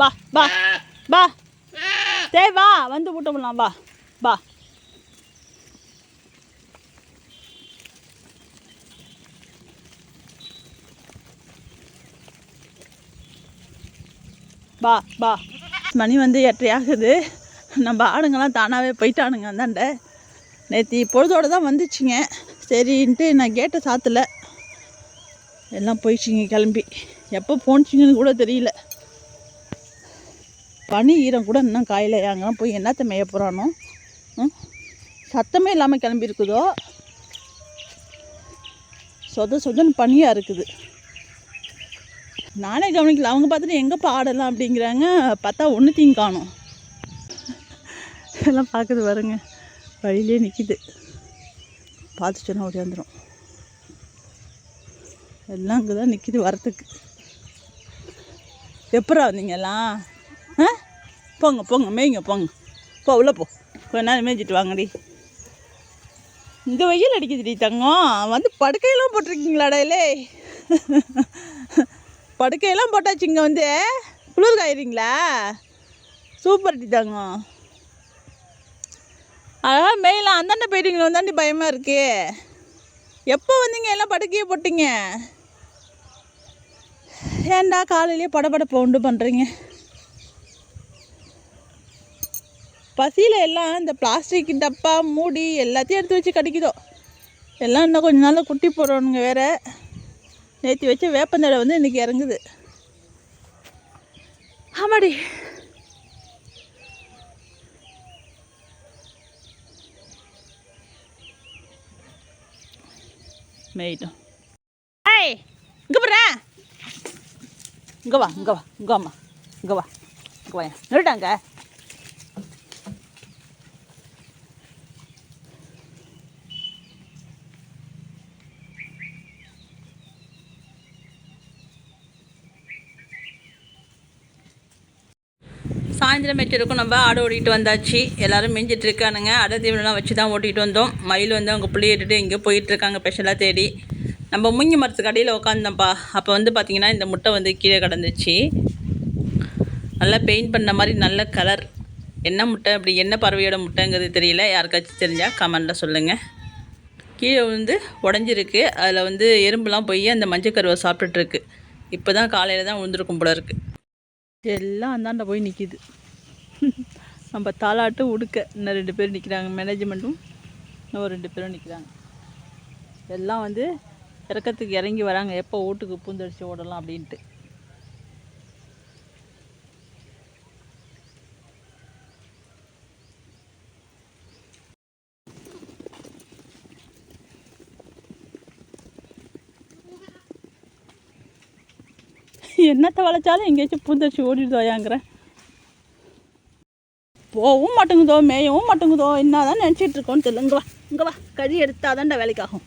பா பா பா சரி வா வந்து விட்டோம்லாம் வா பா பா பா மணி வந்து 8:30 ஆகுது. நம்ம ஆடுங்கள்லாம் தானாகவே போயிட்டானுங்க. அந்தாண்ட நேற்று பொழுதோடு தான் வந்துச்சுங்க. சரின்ட்டு நான் கேட்டை சாத்தலை, எல்லாம் போயிடுச்சிங்க கிளம்பி. எப்போ போணுச்சிங்கன்னு கூட தெரியல. பனி ஈரம் கூட இன்னும் காயில் அங்கெல்லாம் போய் என்னத்தை மேய போகிறானோ. சத்தமே இல்லாமல் கிளம்பியிருக்குதோ. சொதன்னு பனியாக இருக்குது. நானே கவனிக்கல. அவங்க பார்த்துட்டு எங்கேப்பா ஆடலாம் அப்படிங்கிறாங்க. பார்த்தா ஒன்றுத்தையும் காணும். எல்லாம் பார்க்குது வருங்க, வழியிலே நிற்கிது. பார்த்துச்சோன்னா ஓடியாந்துடும். எல்லாம் அங்கே தான் நிற்கிது வரத்துக்கு. எப்படா வந்தீங்கெல்லாம்? போங்க போங்க மேய்ங்க போங்க, போ உள்ளே போ, கொஞ்ச நேரம் மேய்ஞ்சிட்டு வாங்கடி. இங்கே வெயில் அடிக்குதுடி தங்கம். வந்து படுக்கையெல்லாம் போட்டிருக்கீங்களாடா? இல்லை படுக்கையெல்லாம் போட்டாச்சு. இங்கே வந்து குளிர் காயிறீங்களா? சூப்பர் டி தங்கம். அழகாக மேயலாம். அந்தாண்ட போயிட்டீங்களா? வந்தாண்டி பயமாக இருக்கு. எப்போ வந்தீங்க? எல்லாம் படுக்கையே போட்டிங்க. ஏன்டா காலையிலேயே படப்படப்ப உண்டு பண்ணுறீங்க? பசியில் எல்லாம் இந்த பிளாஸ்டிக் டப்பா மூடி எல்லாத்தையும் எடுத்து வச்சு கடிக்குதோ. எல்லாம் இன்னும் கொஞ்சம் நாளில் குட்டி போடுறோனுங்க வேறு. நேற்று வச்ச வேப்பந்தடை வந்து இன்றைக்கி இறங்குது. ஆமாடி. மேயிட்டோம். ஏய் இங்கே போடுறேன். இங்கே வா இங்கே வா இங்கே வாம்மா இங்கே வா இங்கே வா நிறுட்டாங்க. சாயந்தரம் மேய்ச்சிருக்கும். நம்ம ஆடு ஓட்டிகிட்டு வந்தாச்சு. எல்லோரும் மேய்ஞ்சிட்டு இருக்கானுங்க. அடை தீவனம்லாம் வச்சு தான் ஓட்டிகிட்டு வந்தோம். மயில் வந்து அவங்க பிள்ளைய இட்டுட்டு எங்கேயோ போயிட்டுருக்காங்க ஸ்பெஷலாக தேடி. நம்ம முங்கி மரத்துக்கு அடியில் உட்காந்தோம்ப்பா. அப்போ வந்து பார்த்திங்கன்னா இந்த முட்டை வந்து கீழே கிடந்துச்சு. நல்லா பெயிண்ட் பண்ண மாதிரி நல்ல கலர். என்ன முட்டை அப்படி என்ன பறவையோட முட்டைங்கிறது தெரியல. யாருக்காச்சும் தெரிஞ்சால் கமெண்டில் சொல்லுங்கள். கீழே வந்து உடஞ்சிருக்கு. அதில் வந்து எறும்புலாம் போய் அந்த மஞ்சள் கருவை சாப்பிட்டுட்ருக்கு. இப்போ தான் காலையில் தான் விழுந்துருக்கும் போல இருக்குது. எல்லாம் அந்தாண்ட போய் நிற்கிது. நம்ம தாளாட்டு உடுக்க இன்னும் 2 பேர் நிற்கிறாங்க. மேனேஜ்மெண்ட்டும் இன்னும் 2 பேரும் நிற்கிறாங்க. எல்லாம் வந்து இறக்கத்துக்கு இறங்கி வராங்க. எப்போ வீட்டுக்கு பூந்தடிச்சு ஓடலாம் அப்படின்ட்டு. என்னத்தை வளைச்சாலும் எங்கேயாச்சும் பூந்தடிச்சு ஓடிடுதோயாங்கிறேன். போகவும் மாட்டேங்குதோ, மேயவும் மாட்டேங்குதோ. என்ன தான் நினச்சிட்டு இருக்கோன்னு தெரியல. இங்கே வா இங்கே வா, கறி எடுத்தால் தான்டா வேலைக்காகும்.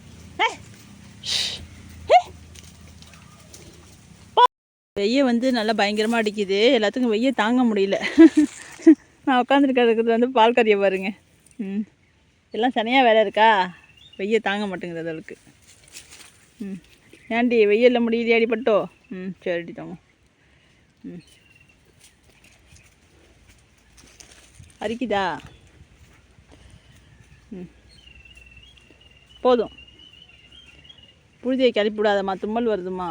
வெய்ய வந்து நல்லா பயங்கரமாக அடிக்குது. எல்லாத்துக்கும் வெய்ய தாங்க முடியல. நான் உட்காந்துருக்கிறது வந்து பால் கறியை பாருங்க. எல்லாம் சனையாக வேலை இருக்கா. வெய்ய தாங்க மாட்டேங்குது அதற்கு. ஏன்டி வெயிலில் முடியுது அடிப்பட்டோ? சரிடி தாங்க. அரிக்குதா? போதும். புழுதியை கிளப்பி விடாதம்மா, தும்மல் வருதுமா.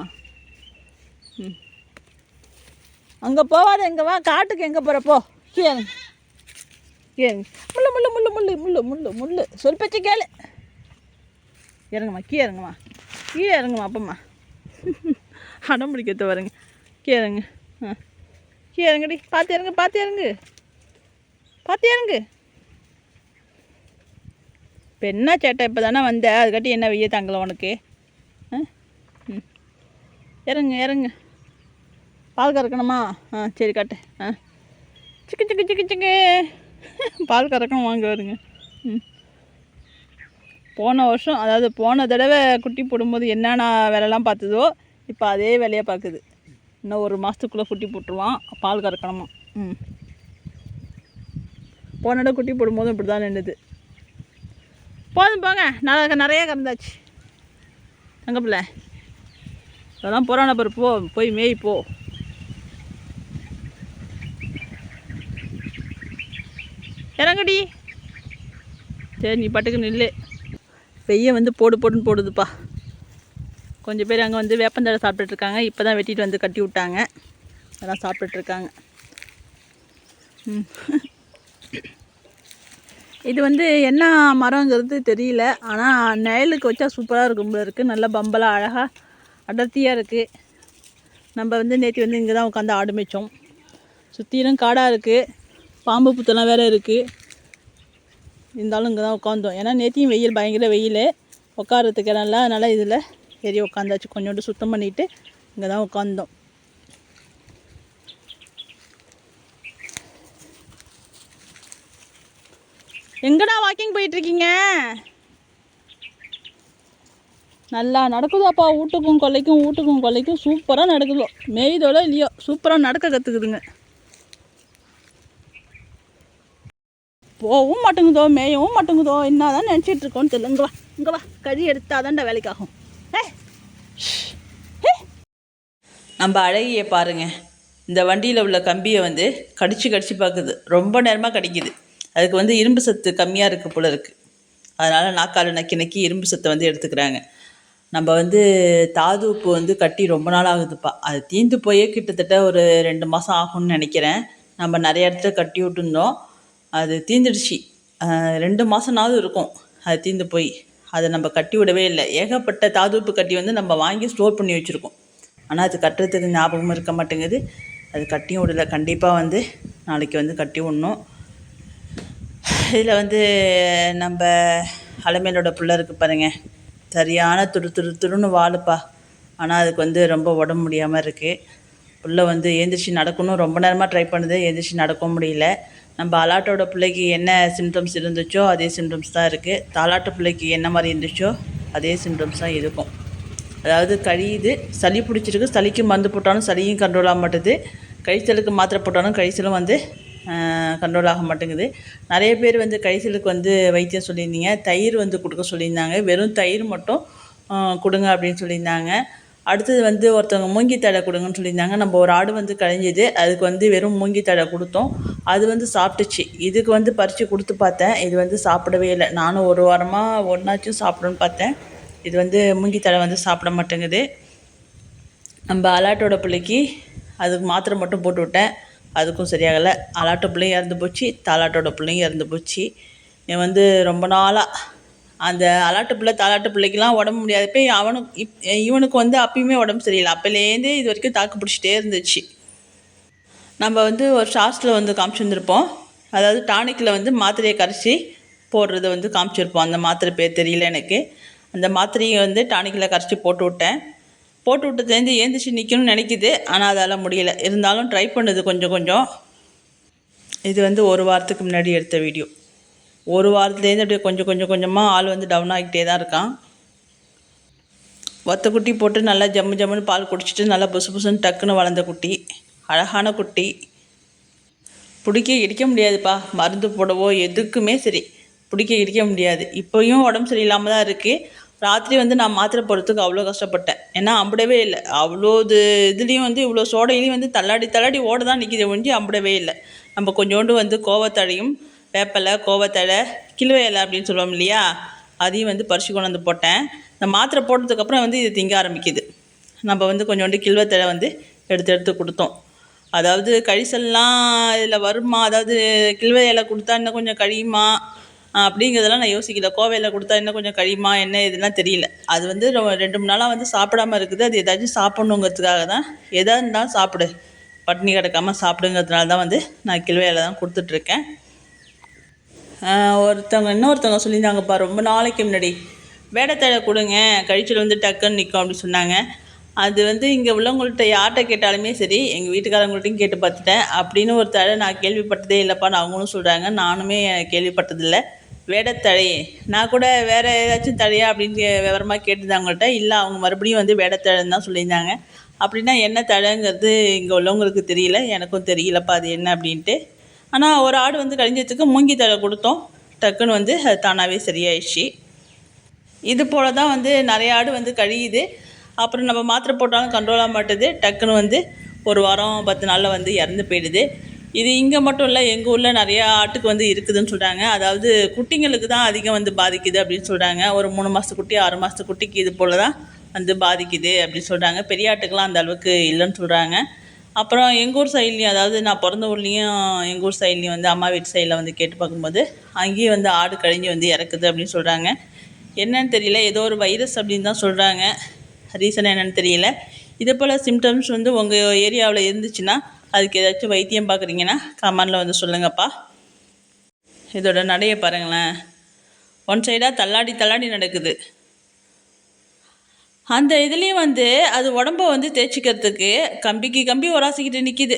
அங்கே போவாத, எங்கே வா. காட்டுக்கு எங்கே போகிறப்போ கீழே கீழே முள்ளு முள்ளு முள்ளு முள்ளு முள்ளு முள்ளு முள்ளு சொல் பேச்சு கேளு. இறங்குமா, கீழே இறங்குமா, கீழே இறங்குமா. அப்பம்மா அடம் பிடிக்கிறது வருங்க. கீழே இறங்கு. கீழே இறங்குடி. பார்த்து இறங்கு, பார்த்து இறங்கு, பார்த்து இறங்கு. இப்போ என்ன சேட்டை? இப்போ தானே வந்த, அதுக்காட்டி என்ன வெய்ய தாங்கல உனக்கு? இறங்கு இறங்கு. பால் கறக்கணுமா? சரி காட்டு. சிக்கு சிக்கு சிக்கு சிக்கு. பால் கறக்கணும், வாங்க வருங்க. போன வருஷம், அதாவது போன தடவை குட்டி போடும்போது என்னென்ன வேலைலாம் பார்த்ததோ இப்போ அதே வேலையாக பார்க்குது. இன்னும் 1 மாதத்துக்குள்ளே குட்டி போட்டுருவான். பால் கறக்கணுமா. போன தடவை குட்டி போடும்போது இப்படி தான் நின்றுது. போதும் போங்க, நிறைய கறந்தாச்சு. தங்க பிள்ளை அதெல்லாம் போகிறான பாரு. போய் மேய் போ. இறங்கடி. சரி நீ பாட்டுக்கு நில்லு. வெய்ய வந்து போடு போடுன்னு போடுதுப்பா. கொஞ்சம் பேர் அங்கே வந்து வேப்பந்தழை சாப்பிட்டுட்ருக்காங்க. இப்போ தான் வெட்டிட்டு வந்து கட்டி விட்டாங்க. அதெல்லாம் சாப்பிட்டுட்ருக்காங்க. இது வந்து என்ன மரங்கிறது தெரியல. ஆனால் நிழலுக்கு வச்சா சூப்பராக இருக்கும் போல இருக்குது. நல்லா பம்பலாக அழகாக அடர்த்தியாக இருக்குது. நம்ம வந்து நேற்று வந்து இங்கே தான் உட்காந்து ஆடு மேய்ச்சோம். சுற்றிலும் காடாக இருக்குது. பாம்பு புத்தெல்லாம் வேறு இருக்குது. இருந்தாலும் இங்கே தான் உட்காந்தோம். ஏன்னா நேற்றையும் வெயில் பயங்கர வெயில். உட்காரத்துக்கு இடம்ல. அதனால் இதில் ஏறி உட்காந்தாச்சு. கொஞ்சோண்டு சுத்தம் பண்ணிவிட்டு இங்கே தான் உட்காந்தோம். எங்கடா வாக்கிங் போயிட்டுருக்கீங்க? நல்லா நடக்குதாப்பா. வீட்டுக்கும் கொல்லைக்கும் சூப்பராக நடக்குதோ. மேய்தோட இல்லையோ சூப்பராக நடக்க கற்றுக்குதுங்க. போகவும் மாட்டேங்குதோ மேயவும் மாட்டேங்குதோ. என்ன தான் நினச்சிட்டு இருக்கோன்னு தெரியல. இங்கே வா கறி எடுத்தாதான்டா வேலைக்காகும். நம்ம அழகிய பாருங்க. இந்த வண்டியில் உள்ள கம்பியை வந்து கடிச்சு பார்க்குது. ரொம்ப நேரமாக கடிக்குது. அதுக்கு வந்து இரும்பு சத்து கம்மியாக இருக்குது போல இருக்குது. அதனால் நாக்கால் நக்கி இரும்பு சத்தை வந்து எடுத்துக்கிறாங்க. நம்ம வந்து தாது உப்பு வந்து கட்டி ரொம்ப நாள் ஆகுதுப்பா. அது தீந்து போயே கிட்டத்தட்ட ஒரு 2 மாதம் ஆகும்னு நினைக்கிறேன். நம்ம நிறைய இடத்துல கட்டி விட்டுருந்தோம். அது தீந்துடுச்சு. 2 மாதம்னாவது இருக்கும் அது தீந்து போய். அதை நம்ம கட்டி விடவே இல்லை. ஏகப்பட்ட தாது உப்பு கட்டி வந்து நம்ம வாங்கி ஸ்டோர் பண்ணி வச்சுருக்கோம். ஆனால் அது கட்டுறதுக்கு ஞாபகமும் இருக்க மாட்டேங்குது. அது கட்டியும் விடலை. கண்டிப்பாக வந்து நாளைக்கு வந்து கட்டி விடணும். இதில் வந்து நம்ம அலமேலோட பிள்ளை இருக்குது பாருங்கள். சரியான துருன்னு வாழுப்பா. ஆனால் அதுக்கு வந்து ரொம்ப உடம்பு முடியாமல் இருக்குது. பிள்ளை வந்து எழுந்திரிச்சி நடக்கணும். ரொம்ப நேரமாக ட்ரை பண்ணுது. எழுந்திரிச்சி நடக்கவும் முடியல. நம்ம அலாட்டோட பிள்ளைக்கு என்ன சிம்டம்ஸ் இருந்துச்சோ அதே சிம்டம்ஸ் தான் இருக்குது. தாலாட்டு பிள்ளைக்கு என்ன மாதிரி இருந்துச்சோ அதே சிம்டம்ஸ் தான் இருக்கும். அதாவது கழியுது. சளி பிடிச்சிருக்கு. சளிக்கு மருந்து போட்டாலும் சளியும் கண்ட்ரோல் ஆக மாட்டேது. கழிச்சலுக்கு மாத்திரை போட்டாலும் கழிச்சலும் வந்து கண்ட்ரோல் ஆக மாட்டேங்குது. நிறைய பேர் வந்து கழிச்சலுக்கு வந்து வைத்தியம் சொல்லியிருந்தீங்க. தயிர் வந்து கொடுக்க சொல்லியிருந்தாங்க. வெறும் தயிர் மட்டும் கொடுங்க அப்படின்னு சொல்லியிருந்தாங்க. அடுத்தது வந்து ஒருத்தவங்க மூங்கி தழை கொடுங்கன்னு சொல்லியிருந்தாங்க. நம்ம ஒரு ஆடு வந்து கழிஞ்சிது. அதுக்கு வந்து வெறும் மூங்கி தழை கொடுத்தோம். அது வந்து சாப்பிட்டுச்சு. இதுக்கு வந்து பறித்து கொடுத்து பார்த்தேன். இது வந்து சாப்பிடவே இல்லை. நானும் ஒரு வாரமாக ஒன்றாச்சும் சாப்பிடணுன்னு பார்த்தேன். இது வந்து மூங்கி தழை வந்து சாப்பிட மாட்டேங்குது. நம்ம அலாட்டோட பிள்ளைக்கு அதுக்கு மாத்திரை மட்டும் போட்டு விட்டேன். அதுக்கும் சரியாகலை. அலாட்டோ பிள்ளையும் இறந்து போச்சு. தாலாட்டோட பிள்ளையும் இறந்து போச்சு. இவன் வந்து ரொம்ப நாளாக அந்த அலாட்டு பிள்ளை தாலாட்டு பிள்ளைக்கெலாம் உடம்பு முடியாதப்போ இவனுக்கு வந்து அப்பயுமே உடம்பு சரியில்லை. அப்போலேருந்தே இது வரைக்கும் தாக்கு பிடிச்சிட்டே இருந்துச்சு. நம்ம வந்து ஒரு ஷார்ட்ஸில் வந்து காமிச்சிருந்துருப்போம். அதாவது டானிக்கில் வந்து மாத்திரையை கரைச்சி போடுறத வந்து காமிச்சிருப்போம். அந்த மாத்திரை பேர் தெரியல எனக்கு. அந்த மாத்திரையை வந்து டானிக்கில் கரைச்சி போட்டு விட்டேன். போட்டு விட்டதுலேருந்து ஏந்திரிச்சு நிற்கணும்னு நினைக்கிது. ஆனால் அதால் முடியலை. இருந்தாலும் ட்ரை பண்ணுது கொஞ்சம். இது வந்து ஒரு வாரத்துக்கு முன்னாடி எடுத்த வீடியோ. ஒரு வாரத்துலேருந்து அப்படியே கொஞ்சமாக ஆள் வந்து டவுன் ஆகிட்டே தான் இருக்கான். ஒத்த குட்டி போட்டு நல்லா ஜம்முன்னு பால் குடிச்சிட்டு நல்லா புசுன்னு டக்குன்னு வளர்ந்த குட்டி. அழகான குட்டி. பிடிக்க இடிக்க முடியாதுப்பா. மருந்து போடவோ எதுக்குமே சரி பிடிக்க இடிக்க முடியாது. இப்போயும் உடம்பு சரியில்லாமல் தான் இருக்குது. ராத்திரி வந்து நான் மாத்திரை போடுறதுக்கு அவ்வளோ கஷ்டப்பட்டேன். ஏன்னா அம்பிடவே இல்லை. அவ்வளோ இதுலேயும் வந்து இவ்வளோ சோடையிலையும் வந்து தள்ளாடி ஓட தான் நிற்கிது ஒழிஞ்சு அம்பிடவே இல்லை. நம்ம கொஞ்சோண்டு வந்து கோவத்தழையும் வேப்பலை கோவத்தழை கிழுவை இலை அப்படின்னு சொல்லுவோம் இல்லையா, அதையும் வந்து பறிச்சு கொண்டு வந்து போட்டேன். இந்த மாத்திரை போட்டதுக்கப்புறம் வந்து இது திங்க ஆரம்பிக்குது. நம்ம வந்து கொஞ்சோண்டு கிழுவத்தழை வந்து எடுத்து கொடுத்தோம். அதாவது கழிசல்லாம் இதில் வருமா, அதாவது கிழுவை இலை கொடுத்தா இன்னும் கொஞ்சம் கழியுமா அப்படிங்கிறதெல்லாம் நான் யோசிக்கல. கோவையில் கொடுத்தா இன்னும் கொஞ்சம் கழியுமா என்ன இதெல்லாம் தெரியல. அது வந்து 2-3 நாளாக வந்து சாப்பிடாமல் இருக்குது. அது ஏதாச்சும் சாப்பிட்ணுங்கிறதுக்காக தான். எதாக இருந்தாலும் சாப்பிடு, பட்டினி கிடக்காமல் சாப்பிடுங்கிறதுனால தான் வந்து நான் கிழுவை இலை தான் கொடுத்துட்ருக்கேன். இன்னொருத்தவங்க சொல்லியிருந்தாங்கப்பா ரொம்ப நாளைக்கு முன்னாடி, வேடத்தழை கொடுங்க கழிச்சல் வந்து டக்குன்னு நிற்கும் அப்படின்னு சொன்னாங்க. அது வந்து இங்கே உள்ளவங்கள்ட்ட யார்கிட்ட கேட்டாலுமே சரி, எங்கள் வீட்டுக்காரங்கள்ட்டையும் கேட்டு பார்த்துட்டேன். அப்படின்னு ஒரு தழை நான் கேள்விப்பட்டதே இல்லைப்பான்னு அவங்களும் சொல்கிறாங்க. நானுமே கேள்விப்பட்டதில்லை. வேடத்தழை நான் கூட வேறு ஏதாச்சும் தழையா அப்படின்னு விவரமாக கேட்டுருந்தேன் அவங்கள்ட்ட. இல்லை, அவங்க மறுபடியும் வந்து வேடத்தழைன்னு தான் சொல்லியிருந்தாங்க. அப்படின்னா என்ன தழைங்கிறது இங்கே உள்ளவங்களுக்கு தெரியல, எனக்கும் தெரியலப்பா அது என்ன அப்படின்ட்டு. ஆனால் ஒரு ஆடு வந்து கழிஞ்சதுக்கு மூங்கி தழை கொடுத்தோம். டக்குன்னு வந்து அது தானாகவே சரியாயிடுச்சு. இது போல் தான் வந்து நிறைய ஆடு வந்து கழியுது. அப்புறம் நம்ம மாத்திரை போட்டாலும் கண்ட்ரோல் ஆக மாட்டுது. டக்குன்னு வந்து ஒரு வாரம் 10 நாளில் வந்து இறந்து போயிடுது. இது இங்கே மட்டும் இல்லை, எங்கள் ஊரில் நிறையா ஆட்டுக்கு வந்து இருக்குதுன்னு சொல்கிறாங்க. அதாவது குட்டிங்களுக்கு தான் அதிகம் வந்து பாதிக்குது அப்படின்னு சொல்கிறாங்க. ஒரு 3 மாதத்து குட்டி 6 மாதத்து குட்டிக்கு இது போல் தான் வந்து பாதிக்குது அப்படின்னு சொல்கிறாங்க. பெரிய ஆட்டுக்கெலாம் அந்த அளவுக்கு இல்லைன்னு சொல்கிறாங்க. அப்புறம் எங்கள் ஊர் சைட்லேயும், அதாவது நான் பிறந்த ஊர்லேயும் எங்கள் ஊர் சைட்லேயும் வந்து அம்மா வீட்டு சைடில் வந்து கேட்டு பார்க்கும்போது அங்கேயும் வந்து ஆடு கழிஞ்சு வந்து இறக்குது அப்படின்னு சொல்கிறாங்க. என்னன்னு தெரியல, ஏதோ ஒரு வைரஸ் அப்படின்னு தான் சொல்கிறாங்க. ரீசன் என்னென்னு தெரியல. இதே போல் சிம்டம்ஸ் வந்து உங்கள் ஏரியாவில் இருந்துச்சுன்னா, அதுக்கு ஏதாச்சும் வைத்தியம் பார்க்குறீங்கன்னா கமெண்டில் வந்து சொல்லுங்கப்பா. இதோட நடையை பாருங்களேன், ஒன் சைடாக தள்ளாடி நடக்குது. அந்த இதுலேயும் வந்து அது உடம்ப வந்து தேய்ச்சிக்கிறதுக்கு கம்பி உராசிக்கிட்டு நிற்கிது.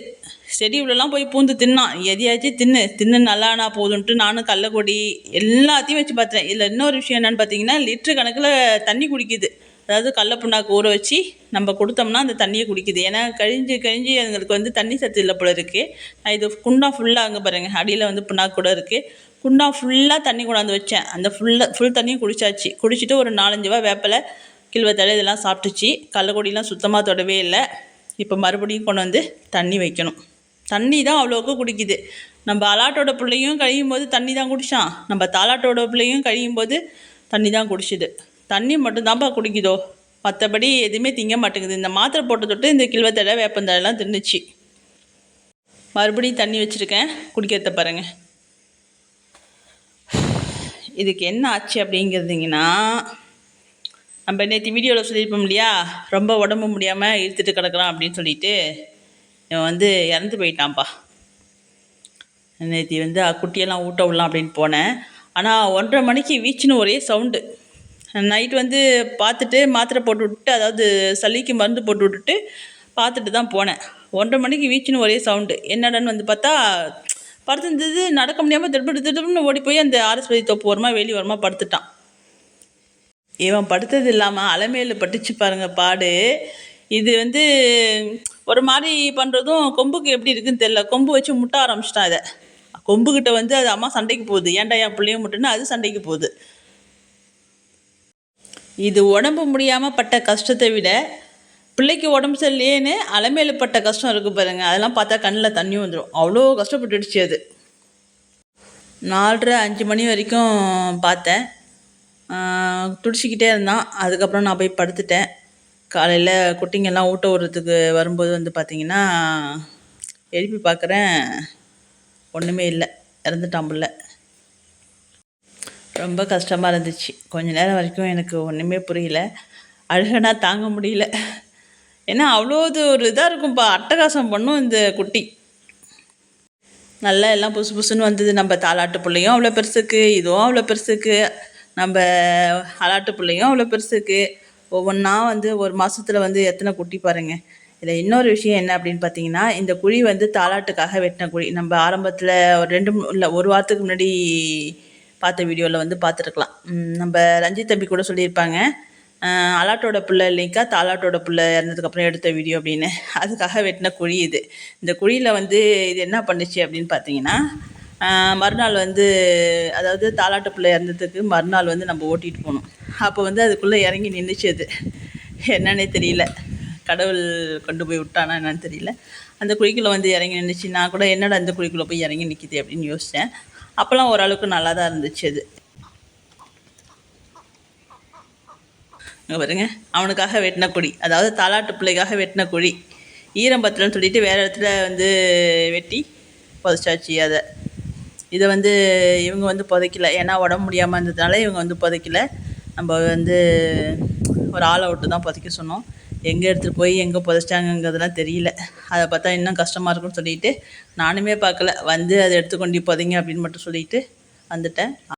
செடி உள்ளெல்லாம் போய் பூந்து தின்னான். எதையாச்சும் தின்னு நல்லானா போதுன்ட்டு நானும் கடலக்கொடி எல்லாத்தையும் வச்சு பார்த்தேன். இதில் இன்னொரு விஷயம் என்னென்னு பார்த்தீங்கன்னா, லிட்ரு கணக்கில் தண்ணி குடிக்குது. அதாவது கடல புண்ணாக்கு ஊற வச்சு நம்ம கொடுத்தோம்னா அந்த தண்ணியை குடிக்குது. ஏன்னா கழிஞ்சு அதுங்களுக்கு வந்து தண்ணி சத்து இல்லை போல இருக்குது. நான் இது குண்டா ஃபுல்லாக அங்கே பாருங்கள், அடியில் வந்து புண்ணாக்கு கூட இருக்குது. குண்டா ஃபுல்லாக தண்ணி கொண்டாந்து வச்சேன். அந்த ஃபுல் தண்ணியும் குடிச்சாச்சு. குடிச்சிட்டு ஒரு 4-5 வேப்பிலை கில்வத்தழை இதெல்லாம் சாப்பிட்டுச்சு. கடலக்கொடியெலாம் சுத்தமாக தொடவே இல்லை. இப்போ மறுபடியும் கொண்டு வந்து தண்ணி வைக்கணும். தண்ணி தான் அவ்வளோக்கு குடிக்குது. நம்ம அலாட்டோட பிள்ளையும் கழியும் போது தண்ணி தான் குடித்தான். நம்ம தாலாட்டோட பிள்ளையும் கழியும் போது தண்ணி தான் குடிச்சிது. தண்ணி மட்டும்தான்ப்பா குடிக்குதோ, மற்றபடி எதுவுமே திங்க மாட்டேங்குது. இந்த மாத்திரை போட்டு தொட்டு இந்த கில்வத்தழை வேப்பந்தழைலாம் தின்னுச்சு. மறுபடியும் தண்ணி வச்சுருக்கேன், குடிக்கிறத பாருங்கள். இதுக்கு என்ன ஆச்சு அப்படிங்கிறதுங்கன்னா, நம்ம நேற்று வீடியோவில் சொல்லியிருப்போம் இல்லையா, ரொம்ப உடம்பு முடியாமல் இழுத்துட்டு கிடக்குறான் அப்படின்னு சொல்லிட்டு இவன் வந்து இறந்து போயிட்டான்ப்பா. நேற்று வந்து குட்டியெல்லாம் ஊட்ட விடலாம் அப்படின்னு போனேன். ஆனால் 1:30 மணிக்கு வீச்சுன்னு ஒரே சவுண்டு. நைட்டு வந்து பார்த்துட்டு மாத்திரை போட்டு விட்டுட்டு, அதாவது சளிக்கு மருந்து போட்டு விட்டுட்டு பார்த்துட்டு தான் போனேன். 1:30 மணிக்கு வீச்சுன்னு ஒரே சவுண்டு. என்னடான்னு வந்து பார்த்தா படுத்துருந்தது, நடக்க முடியாமல் திடுப்புன்னு ஓடி போய் அந்த ஆரஸ்பதி தோப்பு ஓரமாக வெளி ஓரமாக படுத்துட்டான். இவன் படுத்தது இல்லாமல் அலமேலு பட்டுச்சு பாருங்க பாடு. இது வந்து ஒரு மாதிரி பண்ணுறதும் கொம்புக்கு எப்படி இருக்குன்னு தெரில. கொம்பு வச்சு முட்ட ஆரம்பிச்சிட்டான். இதை கொம்புக்கிட்ட வந்து அது அம்மா சண்டைக்கு போகுது. ஏன்டா என் பிள்ளைய முட்டுன்னு அது சண்டைக்கு போகுது. இது உடம்பு முடியாமல் பட்ட கஷ்டத்தை விட பிள்ளைக்கு உடம்பு சரியில்லையேன்னு அலமேலு பட்ட கஷ்டம் இருக்குது பாருங்கள். அதெல்லாம் பார்த்தா கண்ணில் தண்ணி வந்துடும். அவ்வளோ கஷ்டப்பட்டுடுச்சு அது. 4:30-5 மணி வரைக்கும் பார்த்தேன். துடிச்சிக்கிட்டே இருந்தான். அதுக்கப்புறம் நான் போய் படுத்துட்டேன். காலையில் குட்டிங்கெல்லாம் ஊட்ட விடுறதுக்கு வரும்போது வந்து பார்த்திங்கன்னா, எழுப்பி பார்க்குறேன், ஒன்றுமே இல்லை, இறந்துட்டான் புள்ள. ரொம்ப கஷ்டமாக இருந்துச்சு. கொஞ்ச நேரம் வரைக்கும் எனக்கு ஒன்றுமே புரியல. அழுகனா தாங்க முடியல. ஏன்னா அவ்வளோ ஒரு இதாக இருக்கும்ப்பா, அட்டகாசம் பண்ணும் இந்த குட்டி. நல்லா எல்லாம் புதுசுன்னு வந்தது. நம்ம தாலாட்டு பிள்ளையும் அவ்வளோ பெருசுக்கு, இதுவும் அவ்வளோ பெருசுக்கு, நம்ம அலாட்டு பிள்ளையும் அவ்வளோ பெருசுக்கு. ஒவ்வொன்றா வந்து ஒரு மாதத்தில் வந்து எத்தனை குட்டி பாருங்கள். இதில் இன்னொரு விஷயம் என்ன அப்படின்னு பார்த்தீங்கன்னா, இந்த குழி வந்து தாலாட்டுக்காக வெட்டின குழி. நம்ம ஆரம்பத்தில் ஒரு 1 வாரத்துக்கு முன்னாடி பார்த்த வீடியோவில் வந்து பார்த்துருக்கலாம். நம்ம ரஞ்சித் தம்பி கூட சொல்லியிருப்பாங்க, அலாட்டோட பிள்ளை இல்லைக்கா, தாலாட்டோட பிள்ளை இறந்ததுக்கப்புறம் எடுத்த வீடியோ அப்படின்னு. அதுக்காக வெட்டின குழி இது. இந்த குழியில் வந்து இது என்ன பண்ணுச்சு அப்படின்னு பார்த்தீங்கன்னா, மறுநாள் வந்து, அதாவது தாலாட்டு பிள்ளை இறந்ததுக்கு மறுநாள் வந்து நம்ம ஓட்டிகிட்டு போகணும். அப்போ வந்து அதுக்குள்ளே இறங்கி நின்றுச்சு. அது என்னன்னே தெரியல, கடவுள் கொண்டு போய் விட்டானா என்னன்னு தெரியல. அந்த குழிக்குள்ளே வந்து இறங்கி நின்றுச்சு. நான் கூட என்னடா அந்த குழிக்குள்ளே போய் இறங்கி நிற்கிது அப்படின்னு யோசித்தேன். அப்போல்லாம் ஓரளவுக்கு நல்லா தான் இருந்துச்சு. அது இங்கே பாருங்க, அவனுக்காக வெட்டின குழி, அதாவது தாலாட்டு பிள்ளைக்காக வெட்டின குழி. ஈரம்பத்திரன்னு சொல்லிட்டு வேறு இடத்துல வந்து வெட்டி புதைச்சாச்சு. இதை வந்து இவங்க வந்து புதைக்கல. ஏன்னா உடம்பு முடியாமல் இருந்ததுனால இவங்க வந்து புதைக்கல. நம்ம வந்து ஒரு ஆளை விட்டு தான் புதைக்க சொன்னோம். எங்கே எடுத்துகிட்டு போய் எங்கே புதைச்சாங்கங்கிறதுலாம் தெரியல. அதை பார்த்தா இன்னும் கஷ்டமாக இருக்குன்னு சொல்லிட்டு நானுமே பார்க்கல. வந்து அதை எடுத்துக்கொண்டு புதைங்க அப்படின்னு மட்டும் சொல்லிட்டு வந்துட்டேன்.